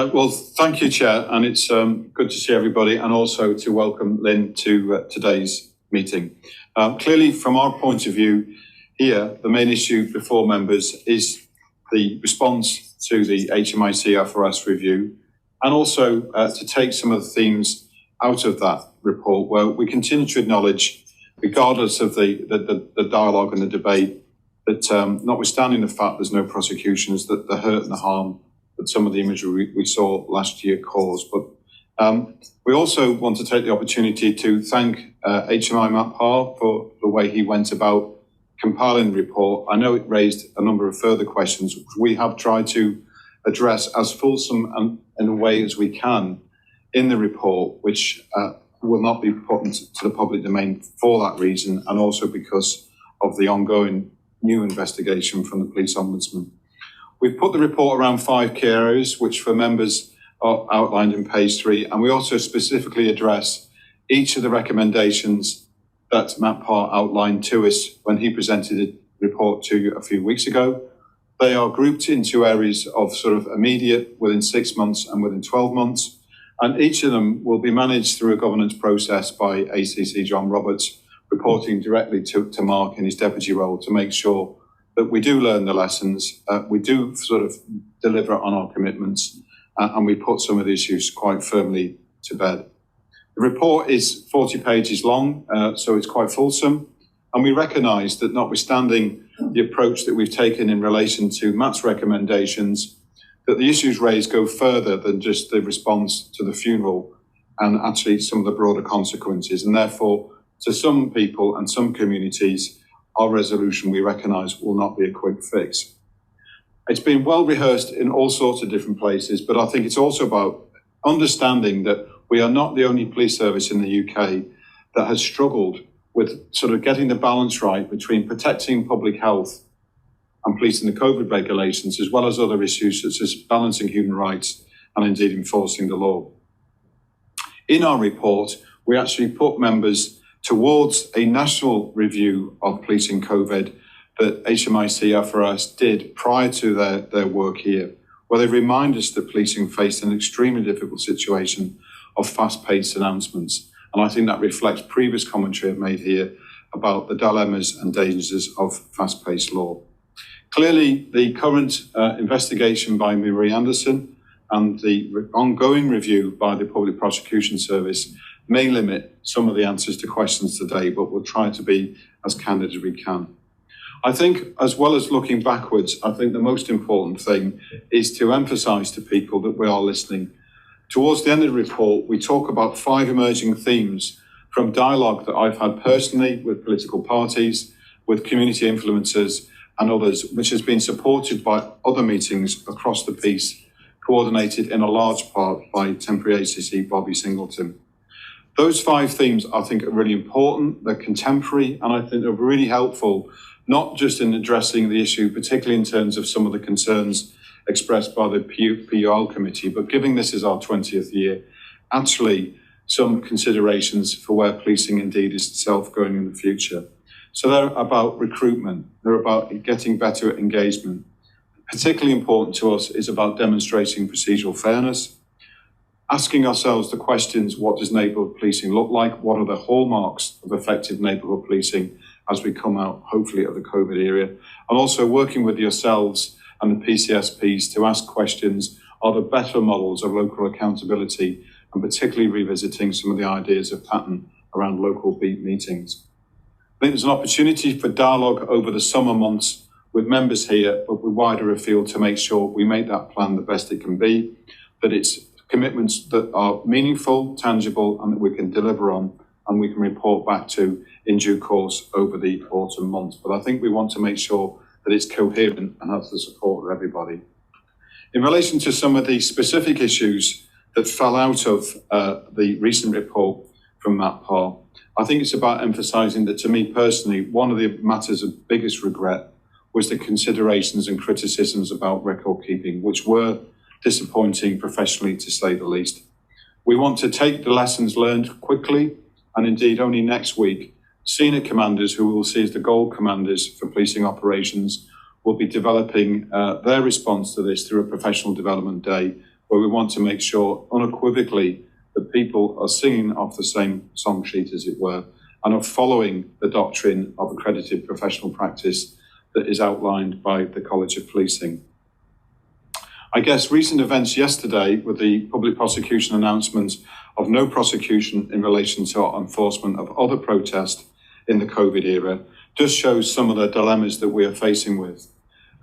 Well, thank you, Chair, and it's good to see everybody, and also to welcome Lynn to today's meeting. Clearly, from our point of view here, the main issue before members is the response to the HMIC FRS review, and also to take some of the themes out of that report, where we continue to acknowledge, regardless of the dialogue and the debate, that notwithstanding the fact there's no prosecutions, that the hurt and the harm that some of the imagery we saw last year caused. But we also want to take the opportunity to thank HMI Matt Parr for the way he went about compiling the report. I know it raised a number of further questions, which we have tried to address as fulsome and in a way as we can in the report, which will not be put into the public domain for that reason, and also because of the ongoing new investigation from the Police Ombudsman. We've put the report around 5 key areas, which for members are outlined in page 3, and we also specifically address each of the recommendations that Matt Parr outlined to us when he presented the report to you a few weeks ago. They are grouped into areas of sort of immediate, within 6 months and within 12 months, and each of them will be managed through a governance process by ACC John Roberts, reporting directly to Mark in his deputy role to make sure that we do learn the lessons, we do sort of deliver on our commitments, and we put some of the issues quite firmly to bed. The report is 40 pages long, so it's quite fulsome, and we recognise that notwithstanding the approach that we've taken in relation to Matt's recommendations, that the issues raised go further than just the response to the funeral and actually some of the broader consequences, and therefore to some people and some communities, our resolution, we recognise, will not be a quick fix. It's been well rehearsed in all sorts of different places, but I think it's also about understanding that we are not the only police service in the UK that has struggled with sort of getting the balance right between protecting public health and policing the COVID regulations, as well as other issues such as balancing human rights and indeed enforcing the law. In our report, we actually put members towards a national review of policing COVID that HMIC FRS did prior to their work here, where they remind us that policing faced an extremely difficult situation of fast-paced announcements. And I think that reflects previous commentary I've made here about the dilemmas and dangers of fast-paced law. Clearly, the current investigation by Marie Anderson and the ongoing review by the Public Prosecution Service may limit some of the answers to questions today, but we'll try to be as candid as we can. I think, as well as looking backwards, I think the most important thing is to emphasise to people that we are listening. Towards the end of the report, we talk about 5 emerging themes from dialogue that I've had personally with political parties, with community influencers and others, which has been supported by other meetings across the piece, coordinated in a large part by temporary ACC Bobby Singleton. Those 5 themes, I think, are really important, they're contemporary, and I think they're really helpful, not just in addressing the issue, particularly in terms of some of the concerns expressed by the PUL committee, but giving this as our 20th year, actually some considerations for where policing indeed is itself going in the future. So they're about recruitment, they're about getting better at engagement. Particularly important to us is about demonstrating procedural fairness, asking ourselves the questions, what does neighbourhood policing look like? What are the hallmarks of effective neighbourhood policing as we come out, hopefully, of the COVID era? And also working with yourselves and the PCSPs to ask questions, are there better models of local accountability, and particularly revisiting some of the ideas of pattern around local beat meetings. I think there's an opportunity for dialogue over the summer months with members here, but with wider afield, to make sure we make that plan the best it can be, that it's commitments that are meaningful, tangible, and that we can deliver on, and we can report back to in due course over the autumn months. But I think we want to make sure that it's coherent and has the support of everybody. In relation to some of the specific issues that fell out of the recent report from Matt Parr, I think it's about emphasising that, to me personally, one of the matters of biggest regret was the considerations and criticisms about record keeping, which were disappointing professionally, to say the least. We want to take the lessons learned quickly, and indeed only next week, senior commanders, who we'll see as the gold commanders for policing operations, will be developing their response to this through a professional development day where we want to make sure unequivocally that people are singing off the same song sheet, as it were, and are following the doctrine of accredited professional practice that is outlined by the College of Policing. I guess recent events yesterday with the public prosecution announcement of no prosecution in relation to our enforcement of other protests in the COVID era does show some of the dilemmas that we are facing with.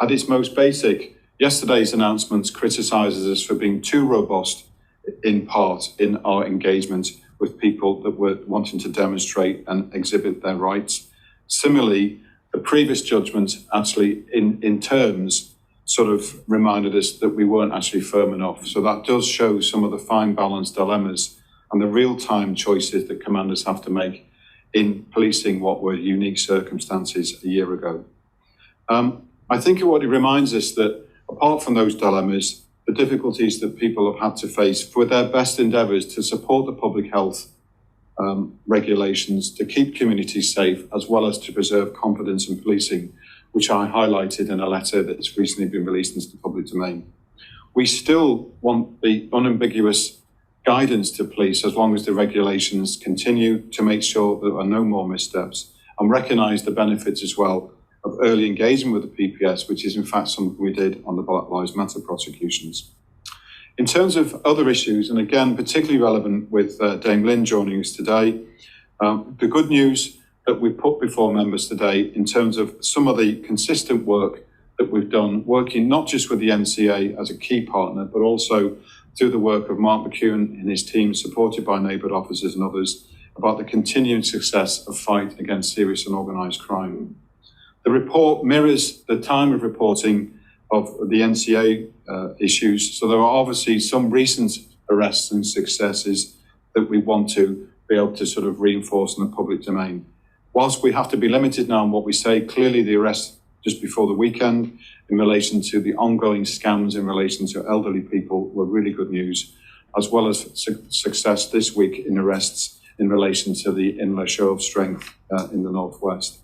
At its most basic, yesterday's announcement criticises us for being too robust in part in our engagement with people that were wanting to demonstrate and exhibit their rights. Similarly, the previous judgment actually in terms sort of reminded us that we weren't actually firm enough. So that does show some of the fine balanced dilemmas and the real-time choices that commanders have to make in policing what were unique circumstances a year ago. I think what it reminds us that apart from those dilemmas, the difficulties that people have had to face with their best endeavours to support the public health regulations, to keep communities safe, as well as to preserve confidence in policing, which I highlighted in a letter that's recently been released into the public domain. We still want the unambiguous guidance to police as long as the regulations continue to make sure there are no more missteps, and recognise the benefits as well of early engagement with the PPS, which is in fact something we did on the Black Lives Matter prosecutions. In terms of other issues, and again, particularly relevant with Dame Lynn joining us today, the good news that we put before members today in terms of some of the consistent work that we've done, working not just with the NCA as a key partner, but also through the work of Mark McEwen and his team, supported by neighbourhood officers and others, about the continuing success of fight against serious and organised crime. The report mirrors the time of reporting of the NCA issues, so there are obviously some recent arrests and successes that we want to be able to sort of reinforce in the public domain. Whilst we have to be limited now in what we say, clearly the arrest just before the weekend in relation to the ongoing scams in relation to elderly people were really good news, as well as success this week in arrests in relation to the Inler show of strength in the Northwest.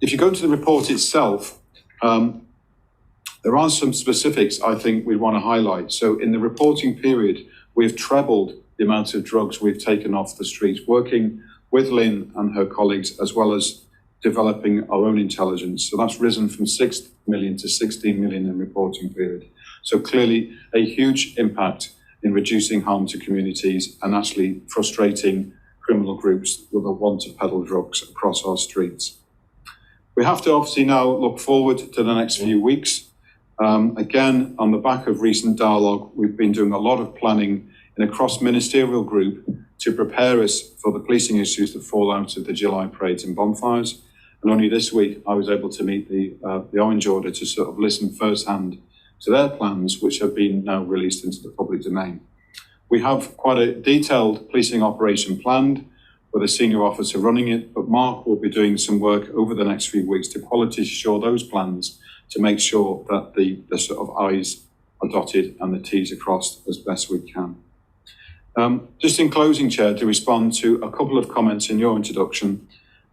If you go to the report itself, there are some specifics I think we want to highlight. So in the reporting period, we've trebled the amount of drugs we've taken off the streets, working with Lynn and her colleagues, as well as developing our own intelligence. So that's risen from 6 million to 16 million in reporting period. So clearly a huge impact in reducing harm to communities and actually frustrating criminal groups that want to peddle drugs across our streets. We have to obviously now look forward to the next few weeks. Again, on the back of recent dialogue, we've been doing a lot of planning in a cross-ministerial group to prepare us for the policing issues that fall out of the July parades and bonfires. And only this week, I was able to meet the Orange Order to sort of listen firsthand to their plans, which have been now released into the public domain. We have quite a detailed policing operation planned with a senior officer running it, but Mark will be doing some work over the next few weeks to quality assure those plans to make sure that the sort of I's are dotted and the T's are crossed as best we can. Just in closing, Chair, to respond to a couple of comments in your introduction,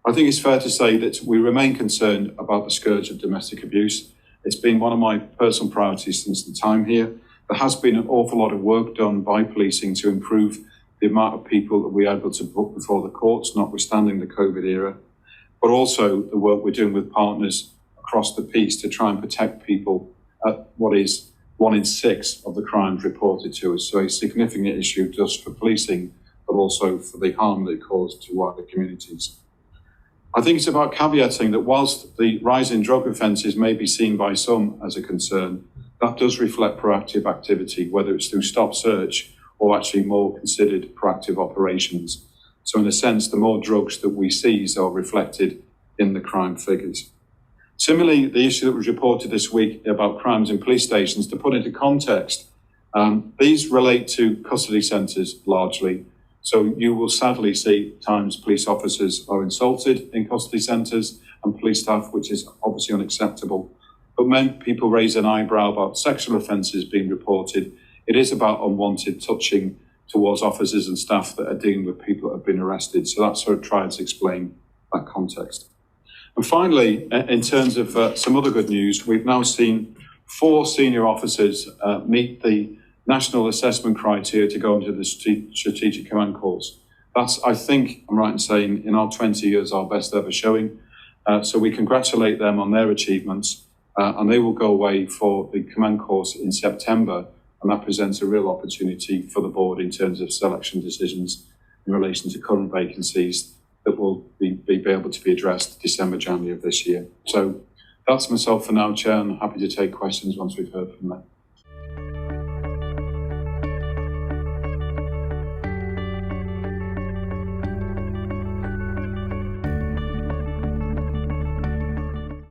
I think it's fair to say that we remain concerned about the scourge of domestic abuse. It's been one of my personal priorities since the time here. There has been an awful lot of work done by policing to improve the amount of people that we're able to put before the courts, notwithstanding the COVID era, but also the work we're doing with partners across the piece to try and protect people at what is 1 in 6 of the crimes reported to us. So a significant issue just for policing, but also for the harm that it caused to wider communities. I think it's about caveating that whilst the rise in drug offences may be seen by some as a concern, that does reflect proactive activity, whether it's through stop search or actually more considered proactive operations. So in a sense, the more drugs that we seize are reflected in the crime figures. Similarly, the issue that was reported this week about crimes in police stations, to put into context, these relate to custody centres largely. So you will sadly see times police officers are insulted in custody centres and police staff, which is obviously unacceptable. But when people raise an eyebrow about sexual offences being reported, it is about unwanted touching towards officers and staff that are dealing with people that have been arrested. So that's sort of trying to explain that context. And finally, in terms of some other good news, we've now seen 4 senior officers meet the national assessment criteria to go into the strategic command course. That's, I think, I'm right in saying, in our 20 years, our best ever showing. So we congratulate them on their achievements, and they will go away for the command course in September, and that presents a real opportunity for the board in terms of selection decisions in relation to current vacancies that will be able to be addressed December, January of this year. So that's myself for now, Chair, and happy to take questions once we've heard from them.